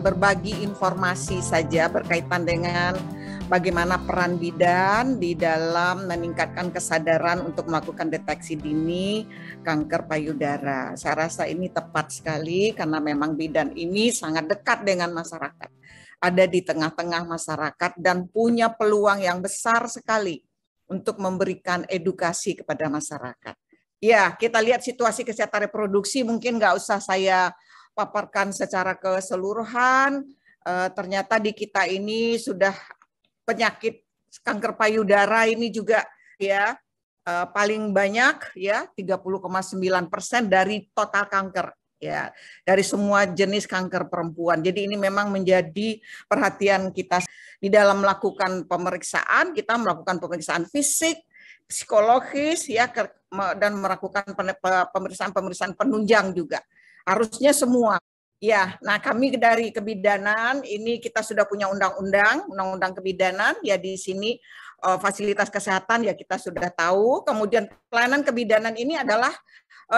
berbagi informasi saja berkaitan dengan bagaimana peran bidan di dalam meningkatkan kesadaran untuk melakukan deteksi dini kanker payudara. Saya rasa ini tepat sekali karena memang bidan ini sangat dekat dengan masyarakat, ada di tengah-tengah masyarakat dan punya peluang yang besar sekali untuk memberikan edukasi kepada masyarakat. Ya, kita lihat situasi kesehatan reproduksi, mungkin nggak usah saya paparkan secara keseluruhan. Ternyata di kita ini sudah penyakit kanker payudara ini juga ya paling banyak ya 30,9% dari total kanker ya dari semua jenis kanker perempuan. Jadi ini memang menjadi perhatian kita di dalam melakukan pemeriksaan. Kita melakukan pemeriksaan fisik, psikologis ya dan melakukan pemeriksaan penunjang juga. Harusnya semua. Ya, nah kami dari kebidanan ini kita sudah punya undang-undang kebidanan ya di sini fasilitas kesehatan ya kita sudah tahu. Kemudian pelayanan kebidanan ini adalah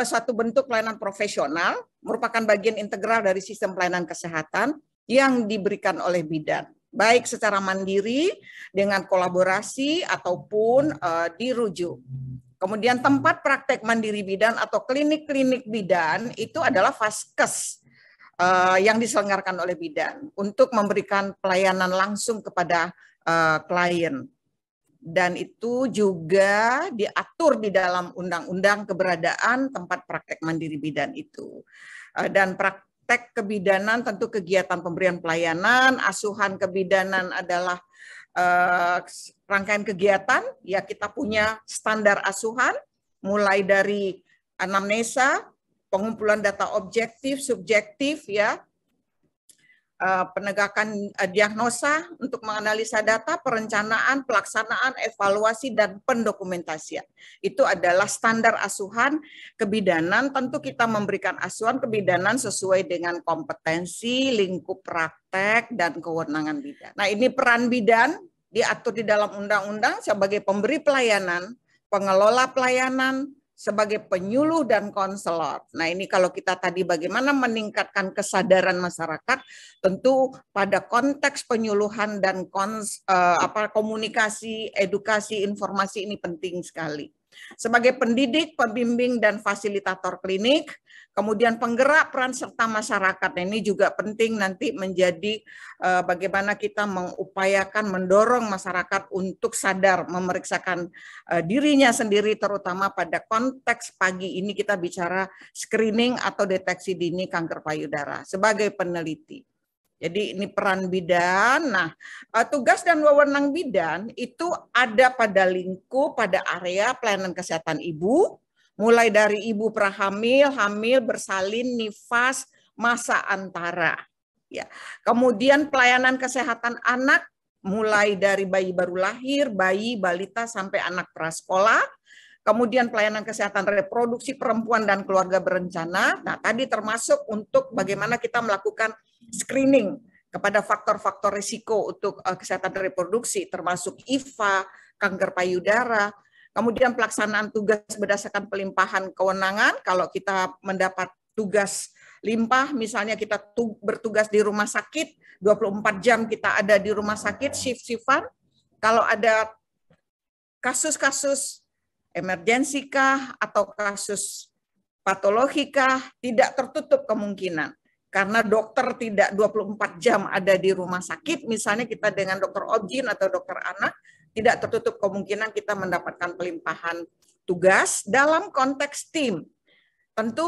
suatu bentuk pelayanan profesional, merupakan bagian integral dari sistem pelayanan kesehatan yang diberikan oleh bidan, baik secara mandiri dengan kolaborasi ataupun dirujuk. Kemudian tempat praktek mandiri bidan atau klinik-klinik bidan itu adalah vaskes yang diselenggarakan oleh bidan untuk memberikan pelayanan langsung kepada klien. Dan itu juga diatur di dalam undang-undang keberadaan tempat praktek mandiri bidan itu. Dan praktek kebidanan tentu kegiatan pemberian pelayanan, asuhan kebidanan adalah rangkaian kegiatan, ya kita punya standar asuhan, mulai dari anamnesa, pengumpulan data objektif, subjektif, ya, penegakan diagnosa untuk menganalisa data, perencanaan, pelaksanaan, evaluasi, dan pendokumentasian. Itu adalah standar asuhan kebidanan. Tentu kita memberikan asuhan kebidanan sesuai dengan kompetensi, lingkup praktek, dan kewenangan bidan. Nah, ini peran bidan diatur di dalam undang-undang sebagai pemberi pelayanan, pengelola pelayanan, sebagai penyuluh dan konselor. Nah ini kalau kita tadi bagaimana meningkatkan kesadaran masyarakat, tentu pada konteks penyuluhan dan komunikasi, edukasi, informasi ini penting sekali. Sebagai pendidik, pembimbing, dan fasilitator klinik, kemudian penggerak peran serta masyarakat, ini juga penting nanti menjadi bagaimana kita mengupayakan, mendorong masyarakat untuk sadar memeriksakan dirinya sendiri, terutama pada konteks pagi ini kita bicara screening atau deteksi dini kanker payudara sebagai peneliti. Jadi ini peran bidan. Nah, tugas dan wewenang bidan itu ada pada lingkup, pada area pelayanan kesehatan ibu, mulai dari ibu prahamil, hamil, bersalin, nifas, masa antara. Ya. Kemudian pelayanan kesehatan anak, mulai dari bayi baru lahir, bayi, balita, sampai anak prasekolah. Kemudian pelayanan kesehatan reproduksi perempuan dan keluarga berencana. Nah, tadi termasuk untuk bagaimana kita melakukan screening kepada faktor-faktor risiko untuk kesehatan reproduksi, termasuk IVA, kanker payudara. Kemudian pelaksanaan tugas berdasarkan pelimpahan kewenangan. Kalau kita mendapat tugas limpah, misalnya kita bertugas di rumah sakit, 24 jam kita ada di rumah sakit, shift-shiftan. Kalau ada kasus-kasus emergensi kah atau kasus patologi kah, tidak tertutup kemungkinan. Karena dokter tidak 24 jam ada di rumah sakit, misalnya kita dengan dokter obgyn atau dokter anak, tidak tertutup kemungkinan kita mendapatkan pelimpahan tugas dalam konteks tim. Tentu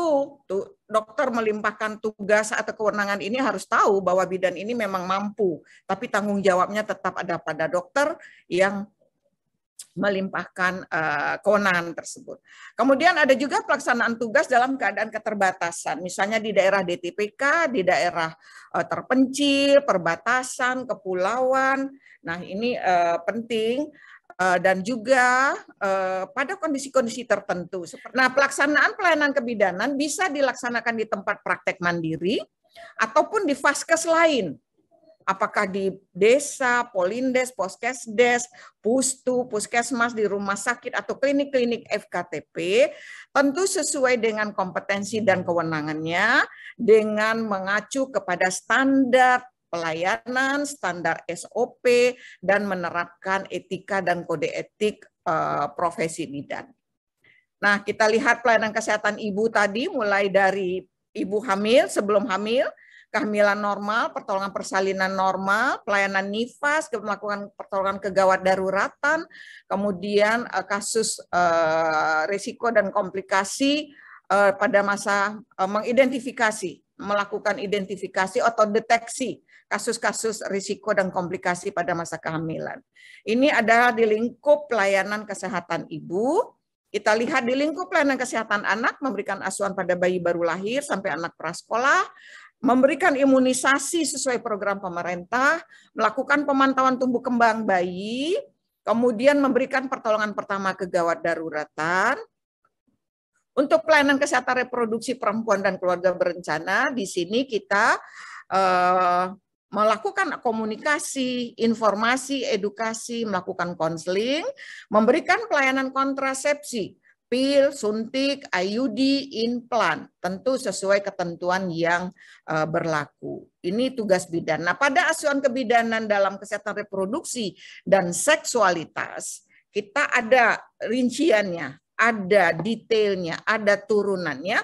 dokter melimpahkan tugas atau kewenangan ini harus tahu bahwa bidan ini memang mampu, tapi tanggung jawabnya tetap ada pada dokter yang melimpahkan kewenangan tersebut. Kemudian ada juga pelaksanaan tugas dalam keadaan keterbatasan, misalnya di daerah DTPK, di daerah terpencil, perbatasan, kepulauan. Nah ini penting dan juga pada kondisi-kondisi tertentu. Nah pelaksanaan pelayanan kebidanan bisa dilaksanakan di tempat praktek mandiri ataupun di vaskes lain. apakah di desa, Polindes, Poskesdes, Pustu, Puskesmas, di rumah sakit atau klinik-klinik FKTP, tentu sesuai dengan kompetensi dan kewenangannya dengan mengacu kepada standar pelayanan, standar SOP, dan menerapkan etika dan kode etik profesi bidan. Nah, kita lihat pelayanan kesehatan ibu tadi, mulai dari ibu hamil, sebelum hamil, kehamilan normal, pertolongan persalinan normal, pelayanan nifas, melakukan pertolongan kegawat daruratan, kemudian kasus risiko dan komplikasi pada masa mengidentifikasi, melakukan identifikasi atau deteksi kasus-kasus risiko dan komplikasi pada masa kehamilan. Ini adalah di lingkup pelayanan kesehatan ibu. Kita lihat di lingkup pelayanan kesehatan anak, memberikan asuhan pada bayi baru lahir sampai anak prasekolah, memberikan imunisasi sesuai program pemerintah, melakukan pemantauan tumbuh kembang bayi, kemudian memberikan pertolongan pertama kegawat daruratan. Untuk pelayanan kesehatan reproduksi perempuan dan keluarga berencana, di sini kita melakukan komunikasi, informasi, edukasi, melakukan konseling, memberikan pelayanan kontrasepsi, pil, suntik, IUD, implan, tentu sesuai ketentuan yang berlaku. Ini tugas bidan. Nah, pada asuhan kebidanan dalam kesehatan reproduksi dan seksualitas, kita ada rinciannya, ada detailnya, ada turunannya.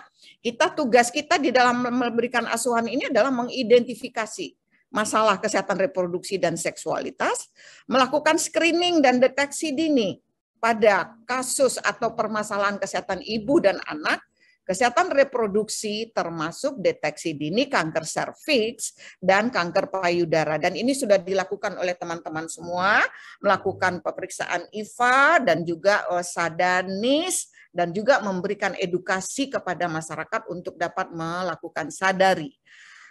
Tugas kita di dalam memberikan asuhan ini adalah mengidentifikasi masalah kesehatan reproduksi dan seksualitas, melakukan screening dan deteksi dini pada kasus atau permasalahan kesehatan ibu dan anak, kesehatan reproduksi termasuk deteksi dini kanker serviks dan kanker payudara. Dan ini sudah dilakukan oleh teman-teman semua, melakukan pemeriksaan IVA dan juga sadanis, dan juga memberikan edukasi kepada masyarakat untuk dapat melakukan sadari.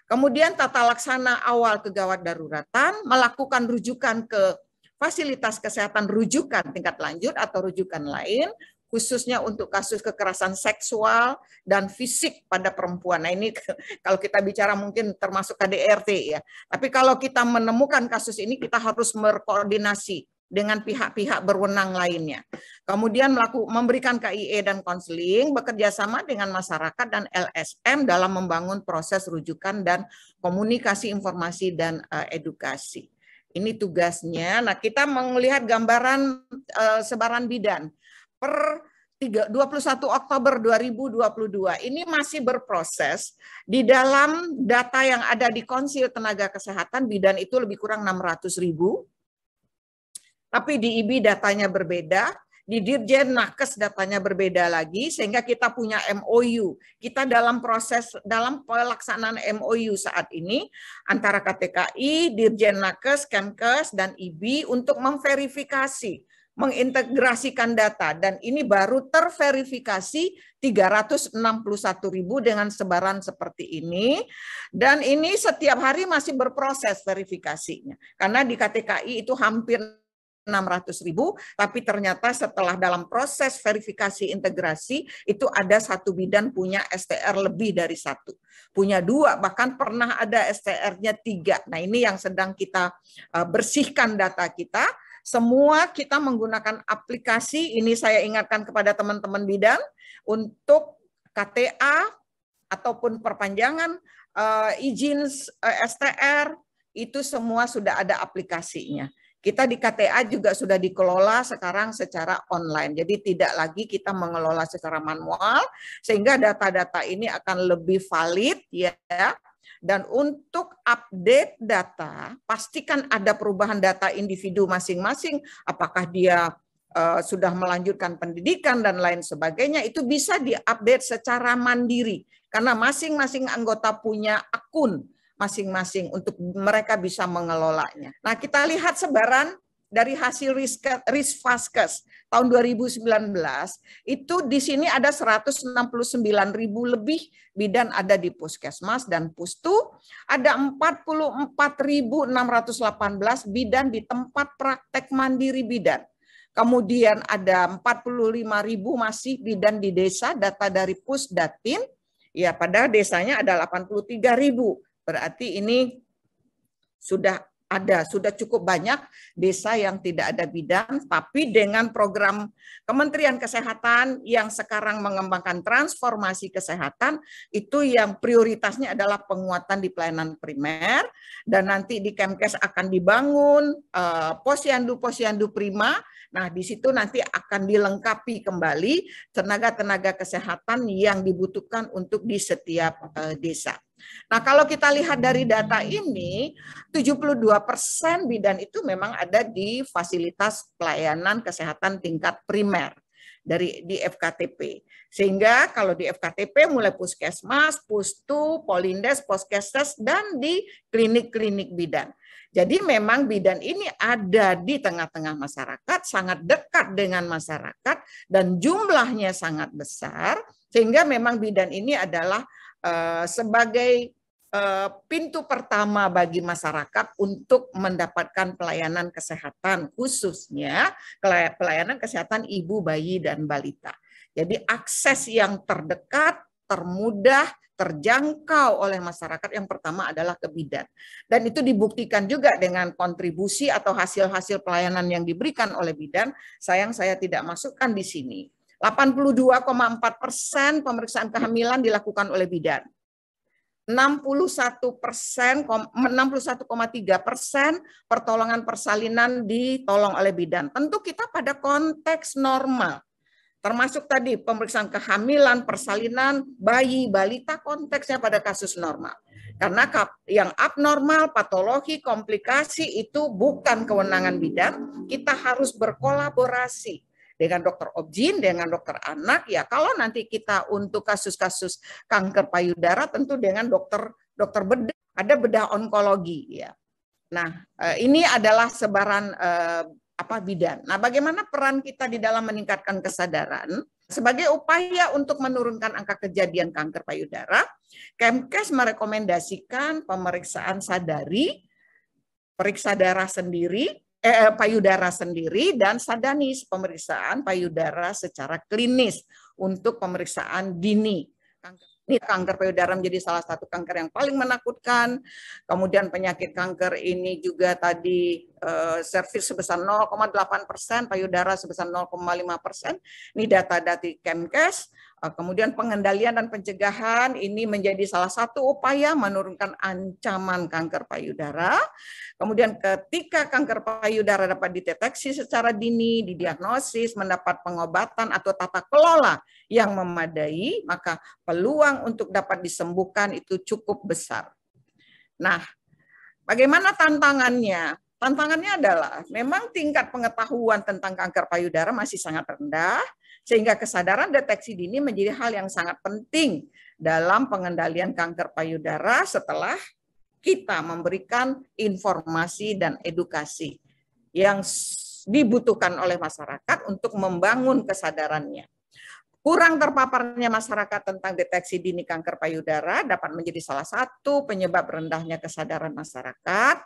Kemudian tata laksana awal kegawat daruratan, melakukan rujukan ke fasilitas kesehatan rujukan tingkat lanjut atau rujukan lain, khususnya untuk kasus kekerasan seksual dan fisik pada perempuan. Nah, ini kalau kita bicara mungkin termasuk KDRT ya. Tapi kalau kita menemukan kasus ini, kita harus berkoordinasi dengan pihak-pihak berwenang lainnya. Kemudian memberikan KIE dan konseling, bekerja sama dengan masyarakat dan LSM dalam membangun proses rujukan dan komunikasi informasi dan edukasi. Ini tugasnya. Nah, kita melihat gambaran sebaran bidan per 21 Oktober 2022. Ini masih berproses. Di dalam data yang ada di Konsil Tenaga Kesehatan, bidan itu lebih kurang 600.000. Tapi di IBI datanya berbeda, di Dirjen Nakes datanya berbeda lagi, sehingga kita punya MOU. Kita dalam pelaksanaan MOU saat ini antara KTKI, Dirjen Nakes, Kemkes, dan IBI untuk memverifikasi, mengintegrasikan data, dan ini baru terverifikasi 361.000 dengan sebaran seperti ini, dan ini setiap hari masih berproses verifikasinya, karena di KTKI itu hampir 600.000, tapi ternyata setelah dalam proses verifikasi integrasi itu ada satu bidan punya STR lebih dari satu, punya 2, bahkan pernah ada STR-nya 3. Nah, ini yang sedang kita bersihkan data kita. Semua kita menggunakan aplikasi, ini saya ingatkan kepada teman-teman bidan, untuk KTA ataupun perpanjangan izin STR, itu semua sudah ada aplikasinya. Kita di KTA juga sudah dikelola sekarang secara online, jadi tidak lagi kita mengelola secara manual, sehingga data-data ini akan lebih valid ya. Dan untuk update data, pastikan ada perubahan data individu masing-masing, apakah dia sudah melanjutkan pendidikan dan lain sebagainya, itu bisa diupdate secara mandiri, karena masing-masing anggota punya akun masing-masing untuk mereka bisa mengelolanya. Nah, kita lihat sebaran dari hasil Risvaskes tahun 2019, itu di sini ada 169.000 lebih bidan ada di Puskesmas dan Pustu, ada 44.618 bidan di tempat praktek mandiri bidan. Kemudian ada 45.000 masih bidan di desa, data dari Pusdatin, ya pada desanya ada 83.000. Berarti ini sudah cukup banyak desa yang tidak ada bidan, tapi dengan program Kementerian Kesehatan yang sekarang mengembangkan transformasi kesehatan, itu yang prioritasnya adalah penguatan di pelayanan primer, dan nanti di Kemkes akan dibangun posyandu prima. Nah, di situ nanti akan dilengkapi kembali tenaga-tenaga kesehatan yang dibutuhkan untuk di setiap desa. Nah, kalau kita lihat dari data ini, 72% bidan itu memang ada di fasilitas pelayanan kesehatan tingkat primer di FKTP. Sehingga kalau di FKTP mulai puskesmas, pustu, polindes, poskesdes, dan di klinik-klinik bidan. Jadi memang bidan ini ada di tengah-tengah masyarakat, sangat dekat dengan masyarakat, dan jumlahnya sangat besar, sehingga memang bidan ini adalah sebagai pintu pertama bagi masyarakat untuk mendapatkan pelayanan kesehatan, khususnya pelayanan kesehatan ibu, bayi, dan balita. Jadi akses yang terdekat, termudah, terjangkau oleh masyarakat yang pertama adalah ke bidan. Dan itu dibuktikan juga dengan kontribusi atau hasil-hasil pelayanan yang diberikan oleh bidan. Sayang saya tidak masukkan di sini. 82,4% pemeriksaan kehamilan dilakukan oleh bidan. 61,3% pertolongan persalinan ditolong oleh bidan. Tentu kita pada konteks normal. Termasuk tadi pemeriksaan kehamilan, persalinan, bayi, balita, konteksnya pada kasus normal. Karena yang abnormal, patologi, komplikasi itu bukan kewenangan bidan, kita harus berkolaborasi dengan dokter obgyn, dengan dokter anak, ya kalau nanti kita untuk kasus-kasus kanker payudara tentu dengan dokter bedah, ada bedah onkologi, ya. Nah, ini adalah sebaran bidan. Nah, bagaimana peran kita di dalam meningkatkan kesadaran? Sebagai upaya untuk menurunkan angka kejadian kanker payudara, Kemkes merekomendasikan pemeriksaan sadari, periksa darah sendiri, payudara sendiri, dan sadanis, pemeriksaan payudara secara klinis untuk pemeriksaan dini. Ini kanker payudara menjadi salah satu kanker yang paling menakutkan. Kemudian penyakit kanker ini juga tadi serviks sebesar 0,8%, payudara sebesar 0,5%. Ini data dari Kemkes. Kemudian pengendalian dan pencegahan ini menjadi salah satu upaya menurunkan ancaman kanker payudara. Kemudian ketika kanker payudara dapat dideteksi secara dini, didiagnosis, mendapat pengobatan atau tata kelola yang memadai, maka peluang untuk dapat disembuhkan itu cukup besar. Nah, bagaimana tantangannya? Tantangannya adalah memang tingkat pengetahuan tentang kanker payudara masih sangat rendah, sehingga kesadaran deteksi dini menjadi hal yang sangat penting dalam pengendalian kanker payudara setelah kita memberikan informasi dan edukasi yang dibutuhkan oleh masyarakat untuk membangun kesadarannya. Kurang terpaparnya masyarakat tentang deteksi dini kanker payudara dapat menjadi salah satu penyebab rendahnya kesadaran masyarakat.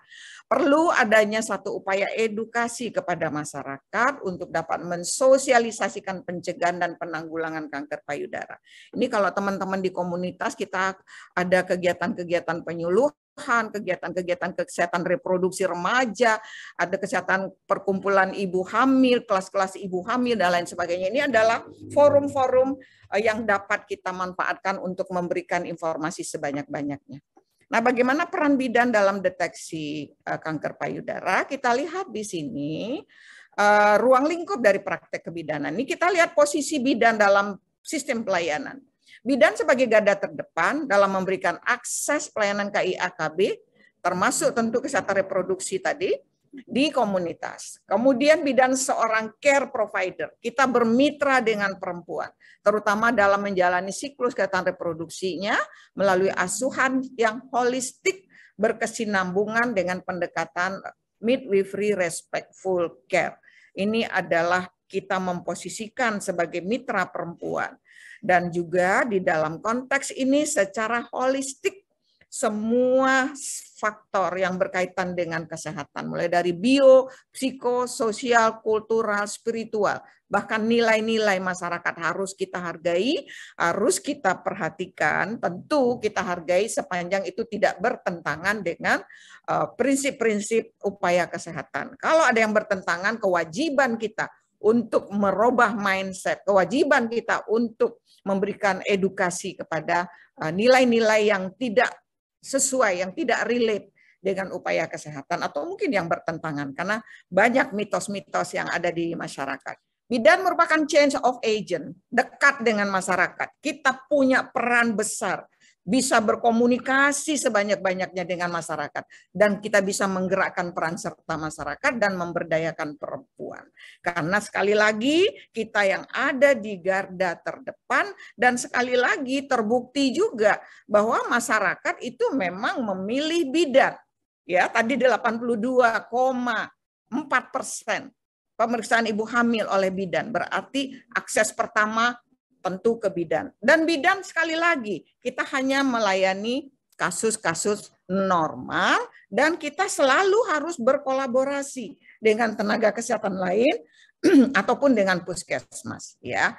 Perlu adanya satu upaya edukasi kepada masyarakat untuk dapat mensosialisasikan pencegahan dan penanggulangan kanker payudara. Ini kalau teman-teman di komunitas kita ada kegiatan-kegiatan penyuluhan, kegiatan-kegiatan kesehatan reproduksi remaja, ada kesehatan perkumpulan ibu hamil, kelas-kelas ibu hamil, dan lain sebagainya. Ini adalah forum-forum yang dapat kita manfaatkan untuk memberikan informasi sebanyak-banyaknya. Nah, bagaimana peran bidan dalam deteksi kanker payudara? Kita lihat di sini ruang lingkup dari praktek kebidanan. Ini kita lihat posisi bidan dalam sistem pelayanan. Bidan sebagai garda terdepan dalam memberikan akses pelayanan KIAKB, termasuk tentu kesehatan reproduksi tadi, di komunitas. Kemudian bidan seorang care provider. Kita bermitra dengan perempuan, terutama dalam menjalani siklus kesehatan reproduksinya melalui asuhan yang holistik berkesinambungan dengan pendekatan midwifery respectful care. Ini adalah kita memposisikan sebagai mitra perempuan. Dan juga di dalam konteks ini secara holistik semua faktor yang berkaitan dengan kesehatan, mulai dari bio, psikososial, kultural, spiritual, bahkan nilai-nilai masyarakat harus kita hargai, harus kita perhatikan, tentu kita hargai sepanjang itu tidak bertentangan dengan prinsip-prinsip upaya kesehatan. Kalau ada yang bertentangan, kewajiban kita untuk merubah mindset, kewajiban kita untuk memberikan edukasi kepada nilai-nilai yang tidak sesuai, yang tidak relate dengan upaya kesehatan, atau mungkin yang bertentangan, karena banyak mitos-mitos yang ada di masyarakat. Bidan merupakan change of agent, dekat dengan masyarakat. Kita punya peran besar, bisa berkomunikasi sebanyak-banyaknya dengan masyarakat, dan kita bisa menggerakkan peran serta masyarakat dan memberdayakan perempuan. Karena sekali lagi kita yang ada di garda terdepan, dan sekali lagi terbukti juga bahwa masyarakat itu memang memilih bidan. Ya, tadi 82,4% pemeriksaan ibu hamil oleh bidan, berarti akses pertama tentu ke bidan. Dan bidan sekali lagi, kita hanya melayani kasus-kasus normal, dan kita selalu harus berkolaborasi dengan tenaga kesehatan lain ataupun dengan puskesmas, ya.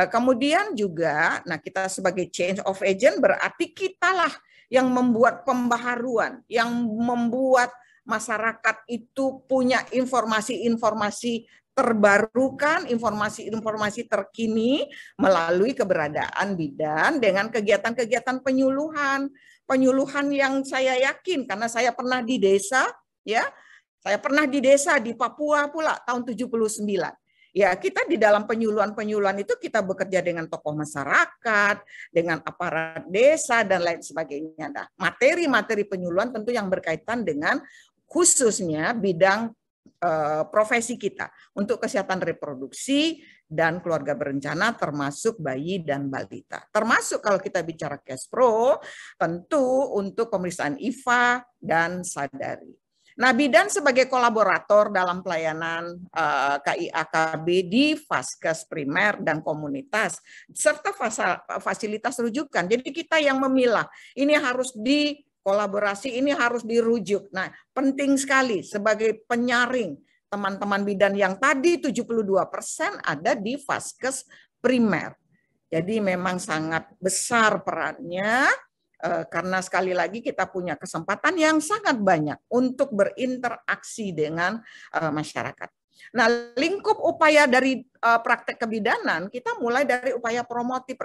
Kemudian juga, nah, kita sebagai change of agent berarti kitalah yang membuat pembaharuan, yang membuat masyarakat itu punya informasi-informasi terbarukan, informasi-informasi terkini melalui keberadaan bidan dengan kegiatan-kegiatan penyuluhan. Penyuluhan yang saya yakin, karena saya pernah di desa, ya, saya pernah di desa di Papua pula tahun 79. Ya, kita di dalam penyuluhan-penyuluhan itu kita bekerja dengan tokoh masyarakat, dengan aparat desa, dan lain sebagainya. Nah, materi-materi penyuluhan tentu yang berkaitan dengan khususnya bidang profesi kita untuk kesehatan reproduksi dan keluarga berencana, termasuk bayi dan balita. Termasuk kalau kita bicara Kespro, tentu untuk pemeriksaan IVA dan sadari. Nah, bidan sebagai kolaborator dalam pelayanan KIAKB di vaskes primer dan komunitas, serta fasilitas rujukan. Jadi kita yang memilah, ini harus kolaborasi, ini harus dirujuk. Nah, penting sekali sebagai penyaring teman-teman bidan yang tadi 72% ada di vaskes primer. Jadi memang sangat besar perannya, karena sekali lagi kita punya kesempatan yang sangat banyak untuk berinteraksi dengan masyarakat. Nah, lingkup upaya dari praktek kebidanan, kita mulai dari upaya promotif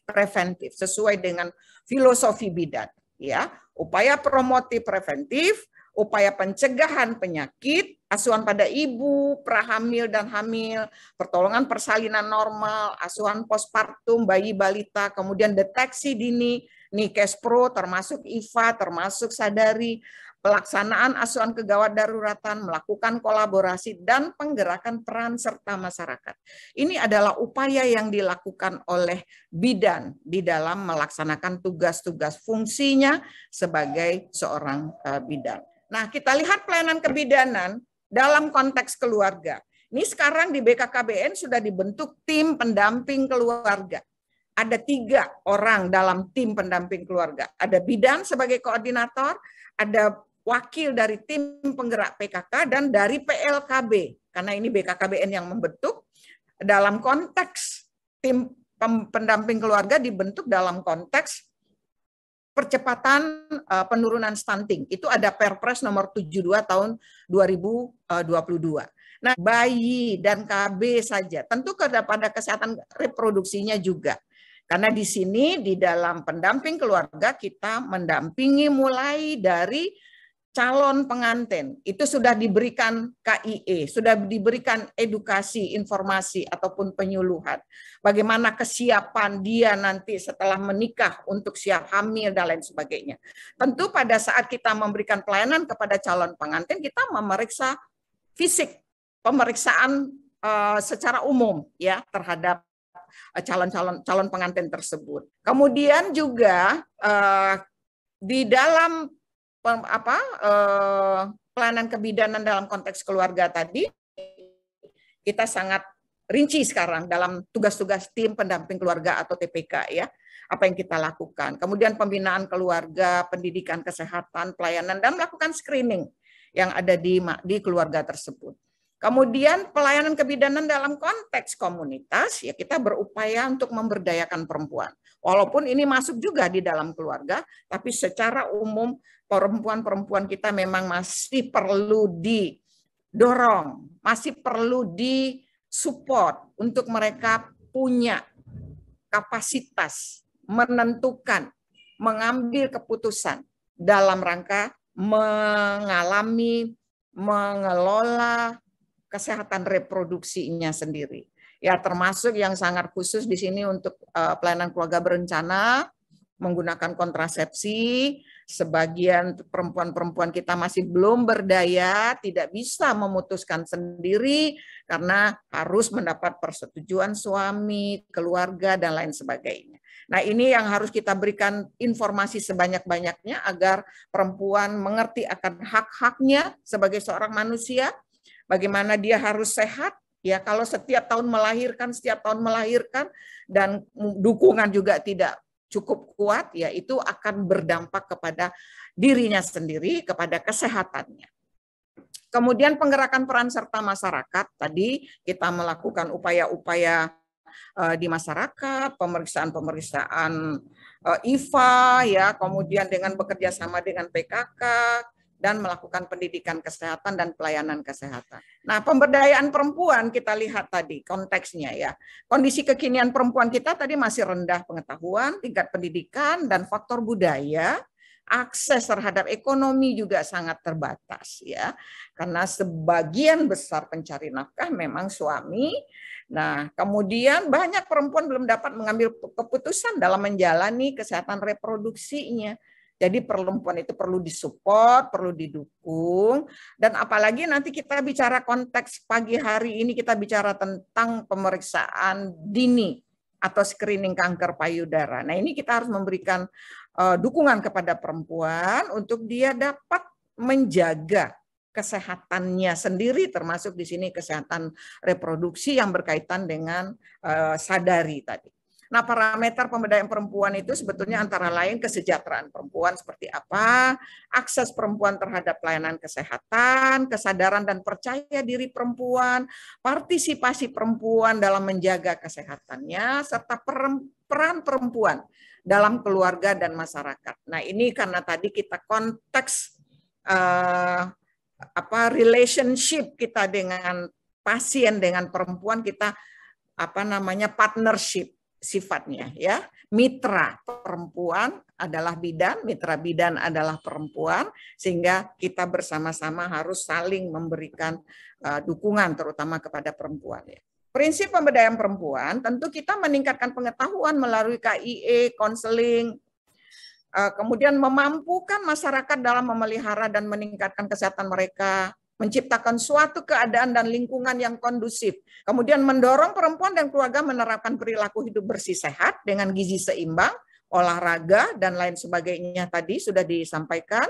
preventif sesuai dengan filosofi bidan. Ya, upaya promotif preventif, upaya pencegahan penyakit, asuhan pada ibu, prahamil dan hamil, pertolongan persalinan normal, asuhan postpartum, bayi balita, kemudian deteksi dini, Kespro, termasuk IVA, termasuk sadari, pelaksanaan asuhan kegawat daruratan, melakukan kolaborasi, dan penggerakan peran serta masyarakat. Ini adalah upaya yang dilakukan oleh bidan di dalam melaksanakan tugas-tugas fungsinya sebagai seorang bidan. Nah, kita lihat pelayanan kebidanan dalam konteks keluarga. Ini sekarang di BKKBN sudah dibentuk tim pendamping keluarga. Ada 3 orang dalam tim pendamping keluarga. Ada bidan sebagai koordinator, ada wakil dari tim penggerak PKK, dan dari PLKB, karena ini BKKBN yang membentuk. Dalam konteks tim pendamping keluarga dibentuk dalam konteks percepatan penurunan stunting. Itu ada Perpres nomor 72 tahun 2022. Nah, bayi dan KB saja, tentu kepada kesehatan reproduksinya juga. Karena di sini di dalam pendamping keluarga kita mendampingi mulai dari calon pengantin, itu sudah diberikan KIE, sudah diberikan edukasi, informasi, ataupun penyuluhan. Bagaimana kesiapan dia nanti setelah menikah untuk siap hamil dan lain sebagainya. Tentu pada saat kita memberikan pelayanan kepada calon pengantin, kita memeriksa fisik, pemeriksaan secara umum ya terhadap calon pengantin tersebut. Kemudian juga di dalam pelayanan kebidanan dalam konteks keluarga tadi, kita sangat rinci sekarang dalam tugas-tugas tim pendamping keluarga atau TPK ya. apa yang kita lakukan. Kemudian pembinaan keluarga, pendidikan kesehatan, pelayanan, dan melakukan screening yang ada di keluarga tersebut. Kemudian pelayanan kebidanan dalam konteks komunitas, ya kita berupaya untuk memberdayakan perempuan. Walaupun ini masuk juga di dalam keluarga, tapi secara umum perempuan-perempuan kita memang masih perlu didorong, masih perlu disupport untuk mereka punya kapasitas menentukan, mengambil keputusan dalam rangka mengalami, mengelola kesehatan reproduksinya sendiri. Ya, termasuk yang sangat khusus di sini untuk pelayanan keluarga berencana, menggunakan kontrasepsi. Sebagian perempuan-perempuan kita masih belum berdaya, tidak bisa memutuskan sendiri karena harus mendapat persetujuan suami, keluarga, dan lain sebagainya. Nah, ini yang harus kita berikan informasi sebanyak-banyaknya agar perempuan mengerti akan hak-haknya sebagai seorang manusia, bagaimana dia harus sehat, ya kalau setiap tahun melahirkan, dan dukungan juga tidak cukup kuat, ya itu akan berdampak kepada dirinya sendiri, kepada kesehatannya. Kemudian penggerakan peran serta masyarakat, tadi kita melakukan upaya-upaya di masyarakat, pemeriksaan-pemeriksaan IFA, ya, kemudian dengan bekerja sama dengan PKK, dan melakukan pendidikan kesehatan dan pelayanan kesehatan. Nah, pemberdayaan perempuan kita lihat tadi konteksnya ya. Kondisi kekinian perempuan kita tadi masih rendah pengetahuan, tingkat pendidikan, dan faktor budaya. Akses terhadap ekonomi juga sangat terbatas ya. Karena sebagian besar pencari nafkah memang suami. Nah, kemudian banyak perempuan belum dapat mengambil keputusan dalam menjalani kesehatan reproduksinya. Jadi perempuan itu perlu disupport, perlu didukung, dan apalagi nanti kita bicara konteks pagi hari ini kita bicara tentang pemeriksaan dini atau screening kanker payudara. Nah, ini kita harus memberikan dukungan kepada perempuan untuk dia dapat menjaga kesehatannya sendiri, termasuk di sini kesehatan reproduksi yang berkaitan dengan sadari tadi. Nah, parameter pemberdayaan perempuan itu sebetulnya antara lain kesejahteraan perempuan seperti apa, akses perempuan terhadap pelayanan kesehatan, kesadaran dan percaya diri perempuan, partisipasi perempuan dalam menjaga kesehatannya, serta peran perempuan dalam keluarga dan masyarakat. Nah, ini karena tadi kita konteks relationship kita dengan pasien, dengan perempuan, kita partnership sifatnya ya. Mitra perempuan adalah bidan, mitra bidan adalah perempuan, sehingga kita bersama-sama harus saling memberikan dukungan terutama kepada perempuan ya. Prinsip pemberdayaan perempuan tentu kita meningkatkan pengetahuan melalui KIE, konseling, kemudian memampukan masyarakat dalam memelihara dan meningkatkan kesehatan mereka, menciptakan suatu keadaan dan lingkungan yang kondusif. Kemudian mendorong perempuan dan keluarga menerapkan perilaku hidup bersih sehat dengan gizi seimbang, olahraga, dan lain sebagainya tadi sudah disampaikan.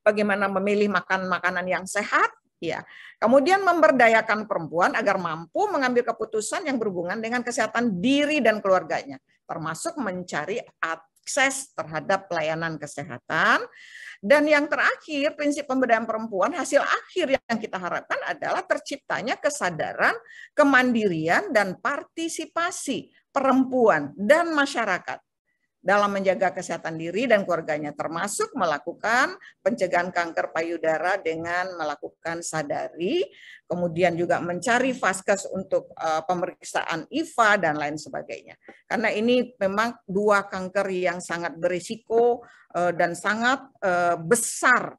Bagaimana memilih makan makanan yang sehat, ya. Kemudian memberdayakan perempuan agar mampu mengambil keputusan yang berhubungan dengan kesehatan diri dan keluarganya, termasuk mencari akses terhadap pelayanan kesehatan. Dan yang terakhir, prinsip pemberdayaan perempuan, hasil akhir yang kita harapkan adalah terciptanya kesadaran, kemandirian, dan partisipasi perempuan dan masyarakat dalam menjaga kesehatan diri dan keluarganya, termasuk melakukan pencegahan kanker payudara dengan melakukan sadari, kemudian juga mencari vaskes untuk pemeriksaan IFA dan lain sebagainya. Karena ini memang dua kanker yang sangat berisiko dan sangat besar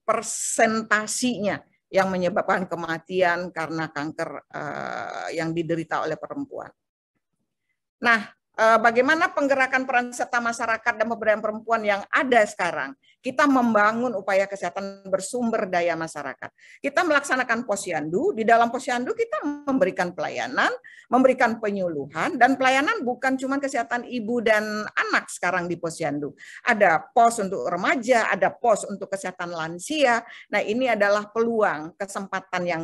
persentasinya yang menyebabkan kematian karena kanker yang diderita oleh perempuan. Nah, bagaimana penggerakan peran serta masyarakat dan pemberdayaan perempuan yang ada sekarang? Kita membangun upaya kesehatan bersumber daya masyarakat. Kita melaksanakan posyandu. Di dalam posyandu kita memberikan pelayanan, memberikan penyuluhan, dan pelayanan bukan cuma kesehatan ibu dan anak sekarang di posyandu. Ada pos untuk remaja, ada pos untuk kesehatan lansia. Nah, ini adalah peluang, kesempatan yang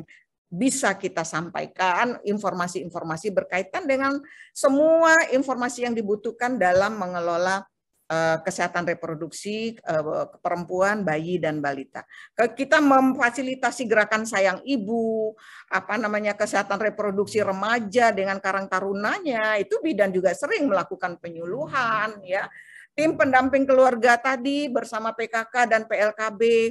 bisa kita sampaikan informasi-informasi berkaitan dengan semua informasi yang dibutuhkan dalam mengelola kesehatan reproduksi perempuan, bayi dan balita. Kita memfasilitasi gerakan sayang ibu, kesehatan reproduksi remaja dengan Karang Tarunanya, itu bidan juga sering melakukan penyuluhan ya. Tim pendamping keluarga tadi bersama PKK dan PLKB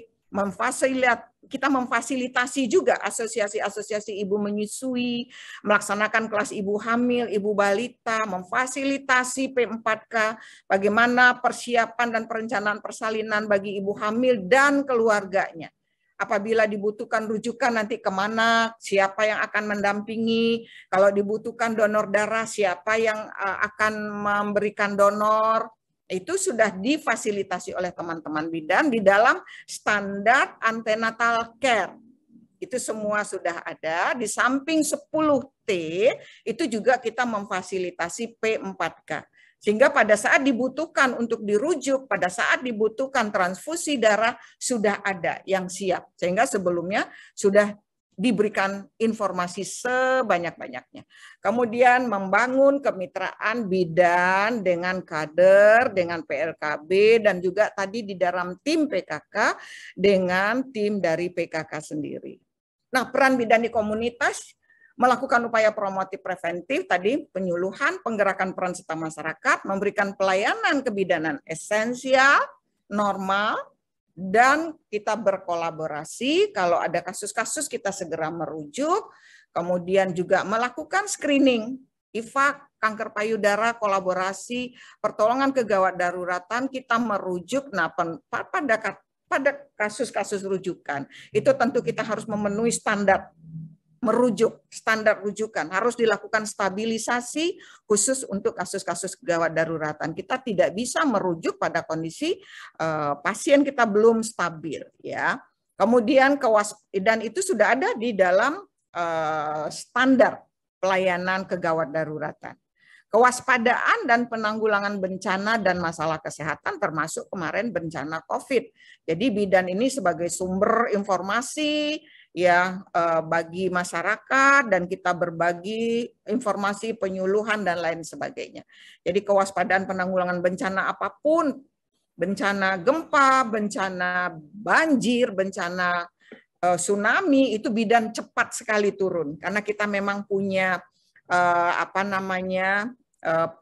kita memfasilitasi juga asosiasi-asosiasi ibu menyusui, melaksanakan kelas ibu hamil, ibu balita, memfasilitasi P4K, bagaimana persiapan dan perencanaan persalinan bagi ibu hamil dan keluarganya. Apabila dibutuhkan rujukan nanti kemana, siapa yang akan mendampingi, kalau dibutuhkan donor darah, siapa yang akan memberikan donor, itu sudah difasilitasi oleh teman-teman bidan di dalam standar antenatal care. Itu semua sudah ada. Di samping 10T, itu juga kita memfasilitasi P4K. Sehingga pada saat dibutuhkan untuk dirujuk, pada saat dibutuhkan transfusi darah, sudah ada yang siap. Sehingga sebelumnya sudah diberikan informasi sebanyak-banyaknya. Kemudian membangun kemitraan bidan dengan kader, dengan PLKB, dan juga tadi di dalam tim PKK dengan tim dari PKK sendiri. Nah, peran bidan di komunitas melakukan upaya promotif preventif, tadi penyuluhan, penggerakan peran serta masyarakat, memberikan pelayanan kebidanan esensial, normal, dan kita berkolaborasi, kalau ada kasus-kasus kita segera merujuk, kemudian juga melakukan screening, IFAK, kanker payudara, kolaborasi, pertolongan kegawat daruratan, kita merujuk, nah pada kasus-kasus rujukan, itu tentu kita harus memenuhi standar merujuk, standar rujukan, harus dilakukan stabilisasi khusus untuk kasus-kasus gawat daruratan. Kita tidak bisa merujuk pada kondisi pasien kita belum stabil, ya. Kemudian dan itu sudah ada di dalam standar pelayanan kegawat daruratan. Kewaspadaan dan penanggulangan bencana dan masalah kesehatan termasuk kemarin bencana COVID. Jadi bidan ini sebagai sumber informasi ya bagi masyarakat dan kita berbagi informasi penyuluhan dan lain sebagainya. Jadi kewaspadaan penanggulangan bencana apapun, bencana gempa, bencana banjir, bencana tsunami, itu bidan cepat sekali turun karena kita memang punya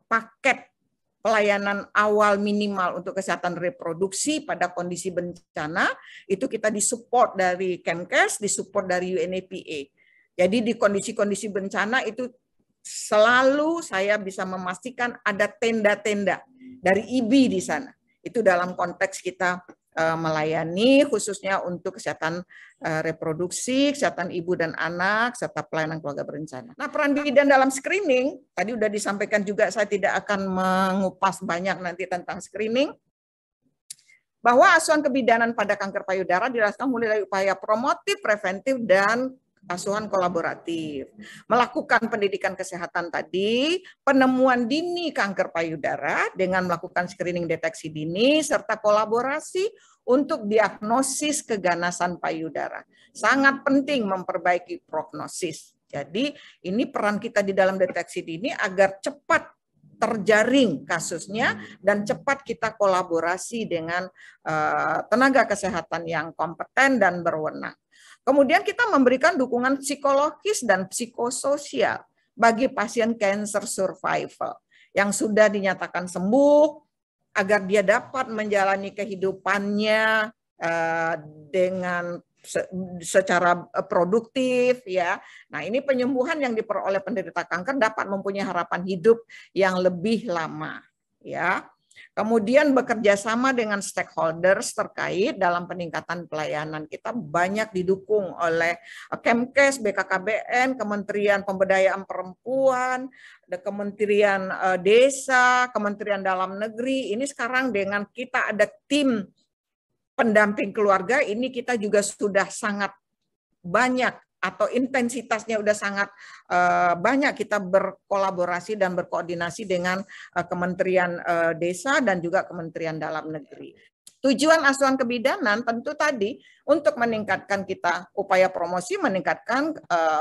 paket pelayanan awal minimal untuk kesehatan reproduksi pada kondisi bencana, itu kita disupport dari Kemkes, disupport dari UNEPA. Jadi di kondisi-kondisi bencana itu selalu saya bisa memastikan ada tenda-tenda dari IBI di sana. Itu dalam konteks kita melayani khususnya untuk kesehatan reproduksi, kesehatan ibu dan anak, serta pelayanan keluarga berencana. Nah, peran bidan dalam screening, tadi sudah disampaikan juga, saya tidak akan mengupas banyak nanti tentang screening, bahwa asuhan kebidanan pada kanker payudara dirasakan mulai dari upaya promotif, preventif, dan asuhan kolaboratif. Melakukan pendidikan kesehatan tadi, penemuan dini kanker payudara dengan melakukan screening deteksi dini, serta kolaborasi untuk diagnosis keganasan payudara. Sangat penting memperbaiki prognosis. Jadi ini peran kita di dalam deteksi dini agar cepat terjaring kasusnya dan cepat kita kolaborasi dengan tenaga kesehatan yang kompeten dan berwenang. Kemudian kita memberikan dukungan psikologis dan psikososial bagi pasien cancer survival yang sudah dinyatakan sembuh agar dia dapat menjalani kehidupannya dengan secara produktif ya. Nah, ini penyembuhan yang diperoleh penderita kanker dapat mempunyai harapan hidup yang lebih lama ya. Kemudian bekerja sama dengan stakeholders terkait dalam peningkatan pelayanan. Kita banyak didukung oleh Kemkes, BKKBN, Kementerian Pemberdayaan Perempuan, Kementerian Desa, Kementerian Dalam Negeri. Ini sekarang dengan kita ada tim pendamping keluarga, ini kita juga sudah sangat banyak atau intensitasnya sudah sangat banyak kita berkolaborasi dan berkoordinasi dengan Kementerian Desa dan juga Kementerian Dalam Negeri. Tujuan asuhan kebidanan tentu tadi untuk meningkatkan kita upaya promosi, meningkatkan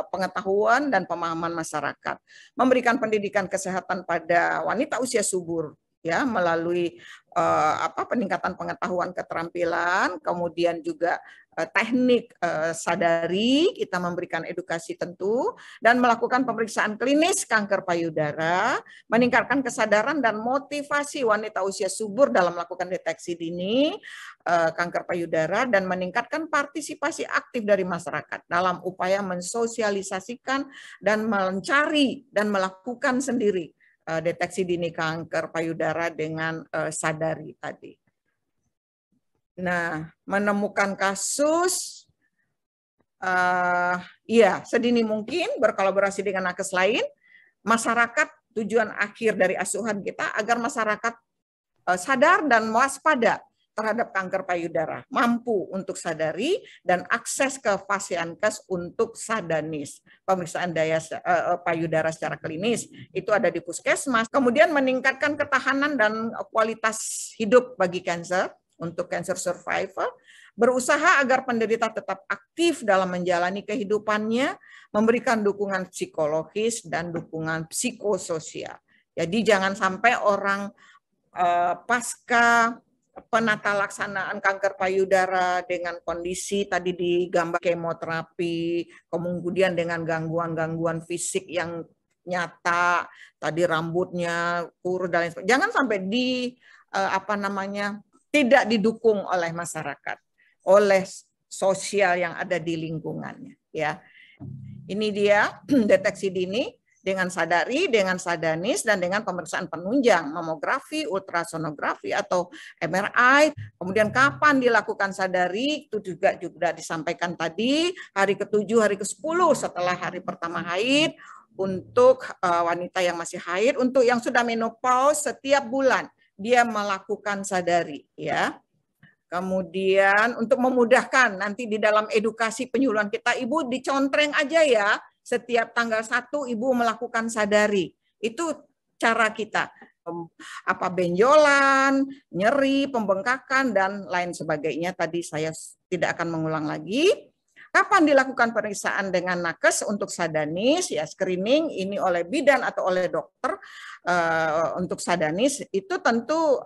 pengetahuan dan pemahaman masyarakat, memberikan pendidikan kesehatan pada wanita usia subur ya melalui peningkatan pengetahuan keterampilan, kemudian juga teknik sadari, kita memberikan edukasi tentu, dan melakukan pemeriksaan klinis kanker payudara, meningkatkan kesadaran dan motivasi wanita usia subur dalam melakukan deteksi dini kanker payudara, dan meningkatkan partisipasi aktif dari masyarakat dalam upaya mensosialisasikan dan mencari dan melakukan sendiri deteksi dini kanker payudara dengan sadari tadi. Nah, menemukan kasus, sedini mungkin berkolaborasi dengan nakes lain, masyarakat tujuan akhir dari asuhan kita agar masyarakat sadar dan waspada terhadap kanker payudara, mampu untuk sadari dan akses ke Fasiankes untuk sadanis, pemeriksaan daya payudara secara klinis, itu ada di puskesmas. Kemudian meningkatkan ketahanan dan kualitas hidup bagi kanker, untuk cancer survivor, berusaha agar penderita tetap aktif dalam menjalani kehidupannya, memberikan dukungan psikologis dan dukungan psikososial. Jadi jangan sampai orang pasca penata laksanaan kanker payudara dengan kondisi tadi digambar kemoterapi, kemudian dengan gangguan-gangguan fisik yang nyata, tadi rambutnya kurus dan lain sebagainya. Jangan sampai tidak didukung oleh masyarakat, oleh sosial yang ada di lingkungannya. Ya, ini dia deteksi dini dengan sadari, dengan sadanis, dan dengan pemeriksaan penunjang, mamografi, ultrasonografi, atau MRI. Kemudian kapan dilakukan sadari, itu juga disampaikan tadi, hari ke-7, hari ke-10 setelah hari pertama haid, untuk wanita yang masih haid, untuk yang sudah menopause setiap bulan, dia melakukan sadari. Ya. Kemudian untuk memudahkan, nanti di dalam edukasi penyuluhan kita, Ibu dicontreng aja ya, setiap tanggal 1 Ibu melakukan sadari. Itu cara kita. Benjolan, nyeri, pembengkakan, dan lain sebagainya. Tadi saya tidak akan mengulang lagi. Kapan dilakukan pemeriksaan dengan nakes untuk sadanis? Ya, screening ini oleh bidan atau oleh dokter untuk sadanis. Itu tentu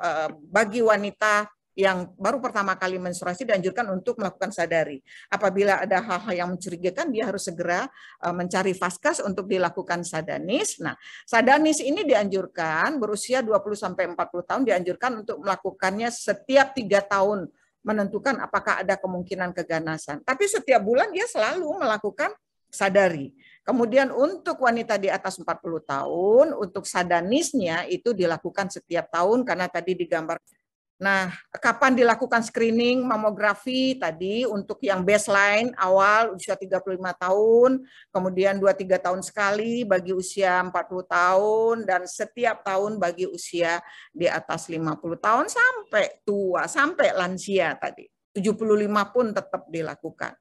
bagi wanita yang baru pertama kali menstruasi dianjurkan untuk melakukan sadari. Apabila ada hal-hal yang mencurigakan, dia harus segera mencari Vaskes untuk dilakukan sadanis. Nah, sadanis ini dianjurkan berusia 20-40 tahun, dianjurkan untuk melakukannya setiap 3 tahun, menentukan apakah ada kemungkinan keganasan. Tapi setiap bulan dia selalu melakukan sadari. Kemudian untuk wanita di atas 40 tahun, untuk sadanisnya itu dilakukan setiap tahun karena tadi digambar. Nah, kapan dilakukan screening mamografi tadi untuk yang baseline awal usia 35 tahun, kemudian 2-3 tahun sekali bagi usia 40 tahun, dan setiap tahun bagi usia di atas 50 tahun sampai tua, sampai lansia tadi. 75 pun tetap dilakukan.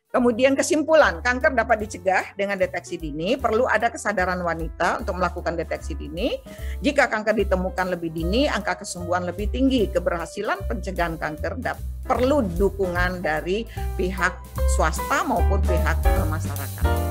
Kemudian kesimpulan, kanker dapat dicegah dengan deteksi dini, perlu ada kesadaran wanita untuk melakukan deteksi dini. Jika kanker ditemukan lebih dini, angka kesembuhan lebih tinggi. Keberhasilan pencegahan kanker perlu dukungan dari pihak swasta maupun pihak masyarakat.